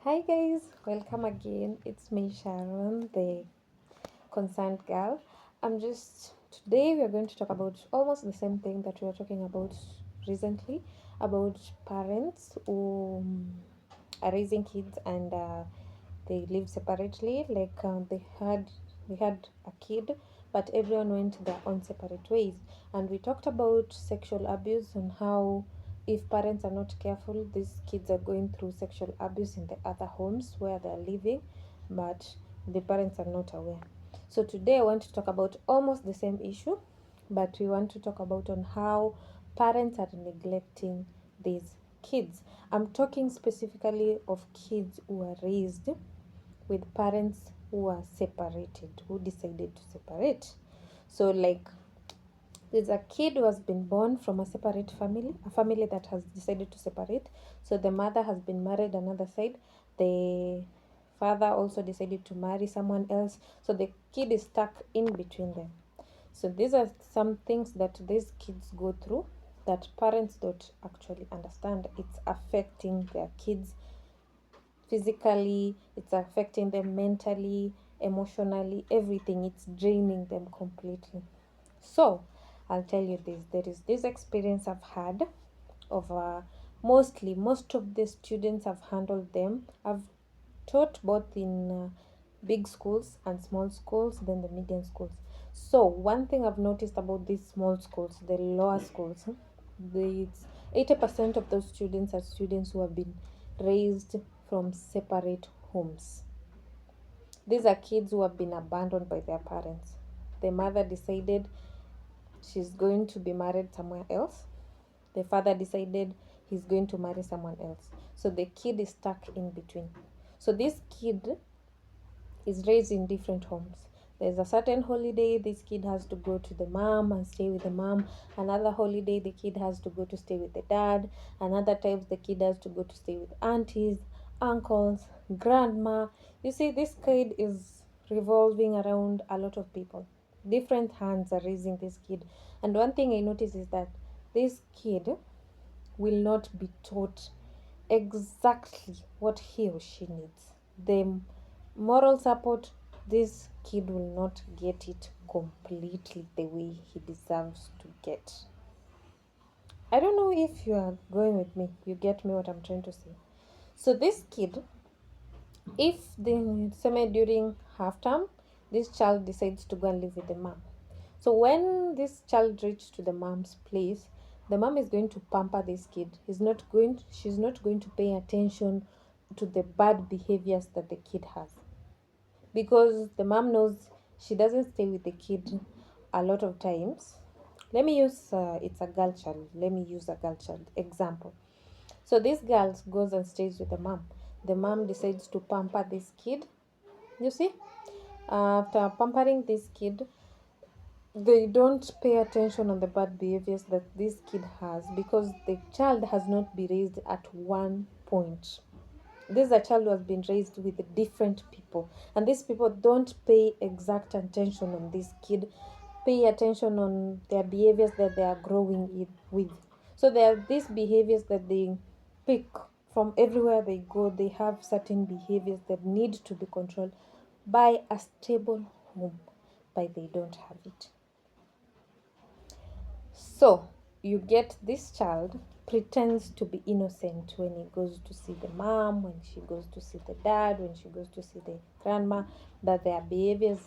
Hi guys, welcome again. It's me Sharon, the concerned girl. Today we are going to talk about almost the same thing that we were talking about recently about parents who are raising kids and they live separately. They had a kid, but everyone went their own separate ways. And we talked about sexual abuse and how if parents are not careful, these kids are going through sexual abuse in the other homes where they're living, but the parents are not aware. So today I want to talk about almost the same issue, but we want to talk about on how parents are neglecting these kids. I'm talking specifically of kids who are raised with parents who are separated, who decided to separate. So like there's a kid who has been born from a separate family, a family that has decided to separate. So the mother has been married another side. The father also decided to marry someone else. So the kid is stuck in between them. So these are some things that these kids go through that parents don't actually understand. It's affecting their kids physically, it's affecting them mentally, emotionally, everything. It's draining them completely. So, I'll tell you this, there is this experience I've had of most of the students I've handled them. I've taught both in big schools and small schools, then the medium schools. So, one thing I've noticed about these small schools, the lower schools, it's 80% of those students are students who have been raised from separate homes. These are kids who have been abandoned by their parents. The mother decided she's going to be married somewhere else. The father decided he's going to marry someone else. So the kid is stuck in between. So this kid is raised in different homes. There's a certain holiday, this kid has to go to the mom and stay with the mom. Another holiday, the kid has to go to stay with the dad. Another times, the kid has to go to stay with aunties, uncles, grandma. You see, this kid is revolving around a lot of people. Different hands are raising this kid. And one thing I notice is that this kid will not be taught exactly what he or she needs. The moral support, this kid will not get it completely the way he deserves to get. I don't know if you are going with me. You get me what I'm trying to say. So this kid, if the summer during half term, this child decides to go and live with the mom. So when this child reaches to the mom's place, the mom is going to pamper this kid. She's not going to pay attention to the bad behaviors that the kid has. Because the mom knows she doesn't stay with the kid a lot of times. Let me use it's a girl child. Let me use a girl child example. So this girl goes and stays with the mom. The mom decides to pamper this kid. You see, after pampering this kid, they don't pay attention on the bad behaviors that this kid has because the child has not been raised at one point. This is a child who has been raised with different people, and these people don't pay exact attention on this kid, pay attention on their behaviors that they are growing with. So there are these behaviors that they pick from everywhere they go. They have certain behaviors that need to be controlled by a stable home, but they don't have it. So you get this child pretends to be innocent when he goes to see the mom, when she goes to see the dad, when she goes to see the grandma, but their behaviors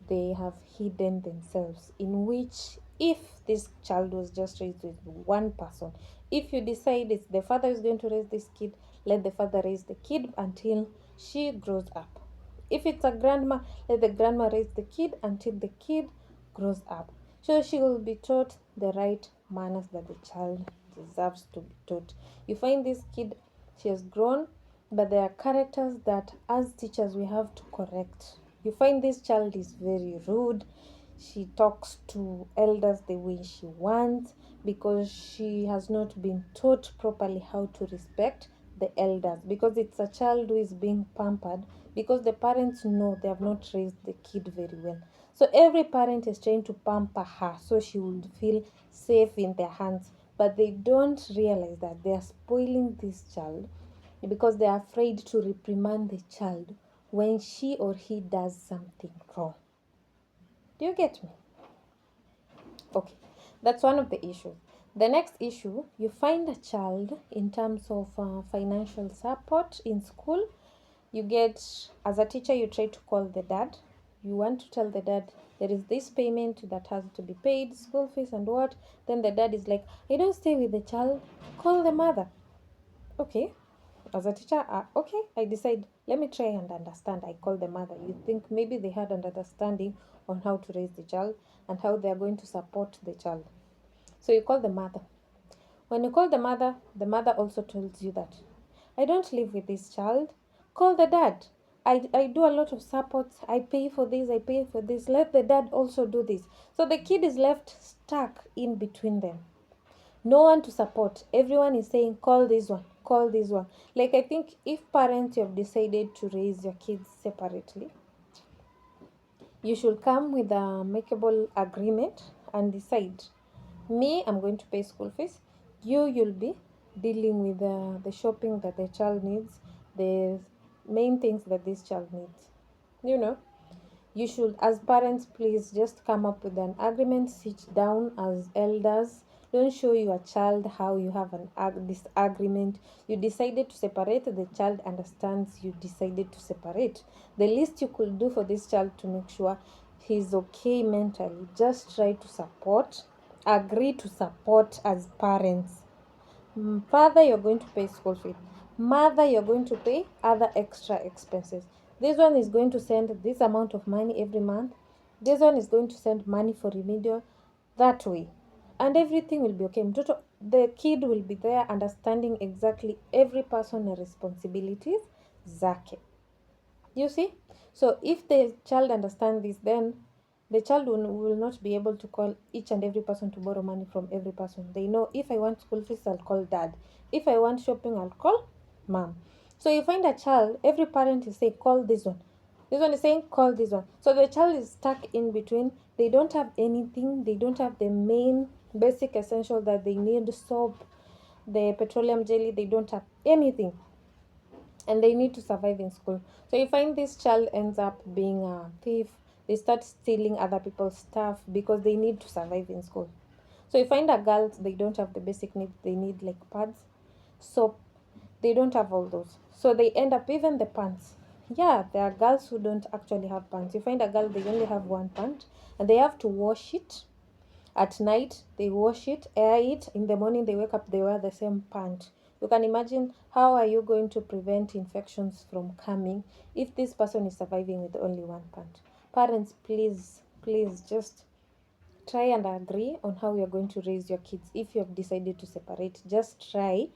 they have hidden themselves, in which if this child was just raised with one person, if you decide it's the father is going to raise this kid, let the father raise the kid until she grows up. If it's a grandma, let the grandma raise the kid until the kid grows up. So she will be taught the right manners that the child deserves to be taught. You find this kid, she has grown, but there are characters that as teachers we have to correct. You find this child is very rude. She talks to elders the way she wants because she has not been taught properly how to respect the elders, because it's a child who is being pampered because the parents know they have not raised the kid very well. So every parent is trying to pamper her so she would feel safe in their hands, but they don't realize that they are spoiling this child because they are afraid to reprimand the child when she or he does something wrong. Do you get me? Okay, that's one of the issues. The next issue, you find a child in terms of financial support in school. You get, as a teacher, you try to call the dad. You want to tell the dad there is this payment that has to be paid, school fees and what. Then the dad is like, I don't stay with the child, call the mother. Okay, as a teacher, okay, I decide, let me try and understand. I call the mother. You think maybe they had an understanding on how to raise the child and how they are going to support the child. So you call the mother. When you call the mother also tells you that I don't live with this child. Call the dad. I do a lot of support. I pay for this, I pay for this. Let the dad also do this. So the kid is left stuck in between them. No one to support. Everyone is saying, call this one, call this one. Like, I think if parents you have decided to raise your kids separately, you should come with a makeable agreement and decide, me, I'm going to pay school fees. You'll be dealing with the shopping that the child needs, the main things that this child needs. You know, you should, as parents, please just come up with an agreement, sit down as elders. Don't show your child how you have an disagreement. You decided to separate, the child understands you decided to separate. The least you could do for this child to make sure he's okay mentally, just try to support, agree to support as parents. Father, you're going to pay school fees. Mother, you're going to pay other extra expenses. This one is going to send this amount of money every month. This one is going to send money for remedial that way. And everything will be okay. The kid will be there understanding exactly every person's responsibilities zake. You see? So if the child understands this, then the child will not be able to call each and every person to borrow money from every person. They know, if I want school fees, I'll call dad. If I want shopping, I'll call mom. So you find a child, every parent is saying, call this one. This one is saying, call this one. So the child is stuck in between. They don't have anything. They don't have the main basic essential that they need, soap, the petroleum jelly. They don't have anything, and they need to survive in school. So you find this child ends up being a thief. They start stealing other people's stuff because they need to survive in school. So you find a girl, they don't have the basic needs. They need like pads, soap. They don't have all those. So they end up, even the pants. Yeah, there are girls who don't actually have pants. You find a girl, they only have one pant and they have to wash it. At night, they wash it, air it. In the morning, they wake up, they wear the same pant. You can imagine, how are you going to prevent infections from coming if this person is surviving with only one pant? Parents, please, please just try and agree on how you're going to raise your kids. If you have decided to separate, just try.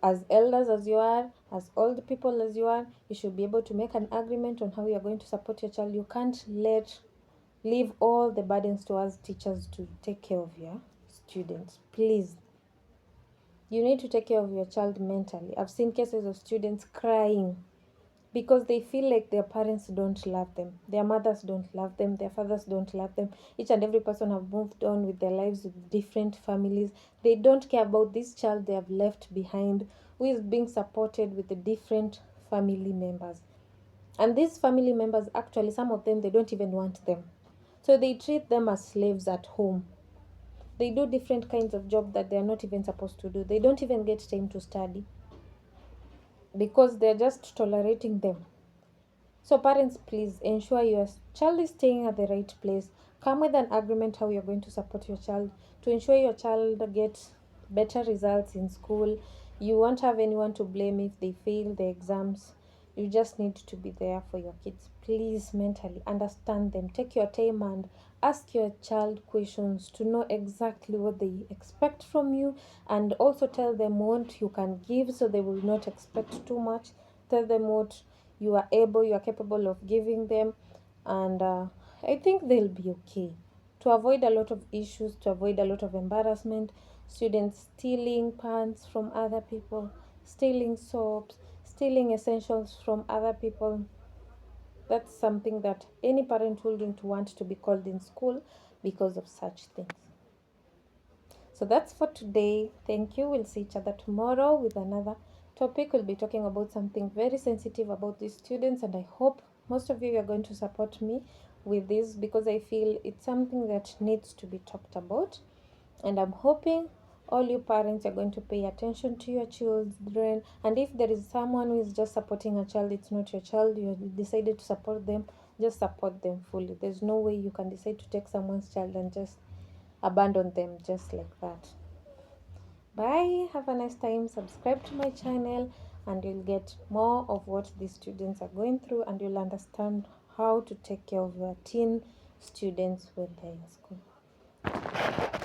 As elders as you are, as old people as you are, you should be able to make an agreement on how you're going to support your child. You can't leave all the burdens to us teachers to take care of your students. Please, you need to take care of your child mentally. I've seen cases of students crying because they feel like their parents don't love them, their mothers don't love them, their fathers don't love them. Each and every person have moved on with their lives, with different families. They don't care about this child they have left behind, who is being supported with the different family members. And these family members, actually, some of them, they don't even want them. So they treat them as slaves at home. They do different kinds of job that they are not even supposed to do. They don't even get time to study because they're just tolerating them. So parents, please ensure your child is staying at the right place. Come with an agreement how you're going to support your child to ensure your child gets better results in school. You won't have anyone to blame if they fail the exams. You just need to be there for your kids. Please mentally understand them. Take your time and ask your child questions to know exactly what they expect from you, and also tell them what you can give so they will not expect too much. Tell them what you are capable of giving them, and I think they'll be okay. To avoid a lot of issues, to avoid a lot of embarrassment, students stealing pants from other people, stealing soaps, stealing essentials from other people. That's something that any parent wouldn't want to be called in school because of such things. So that's for today. Thank you. We'll see each other tomorrow with another topic, we'll be talking about something very sensitive about these students, and I hope most of you are going to support me with this because I feel it's something that needs to be talked about. And I'm hoping all you parents are going to pay attention to your children. And if there is someone who is just supporting a child, it's not your child, you decided to support them, just support them fully. There's no way you can decide to take someone's child and just abandon them just like that. Bye, have a nice time, subscribe to my channel, and you'll get more of what these students are going through, and you'll understand how to take care of your teen students when they're in school.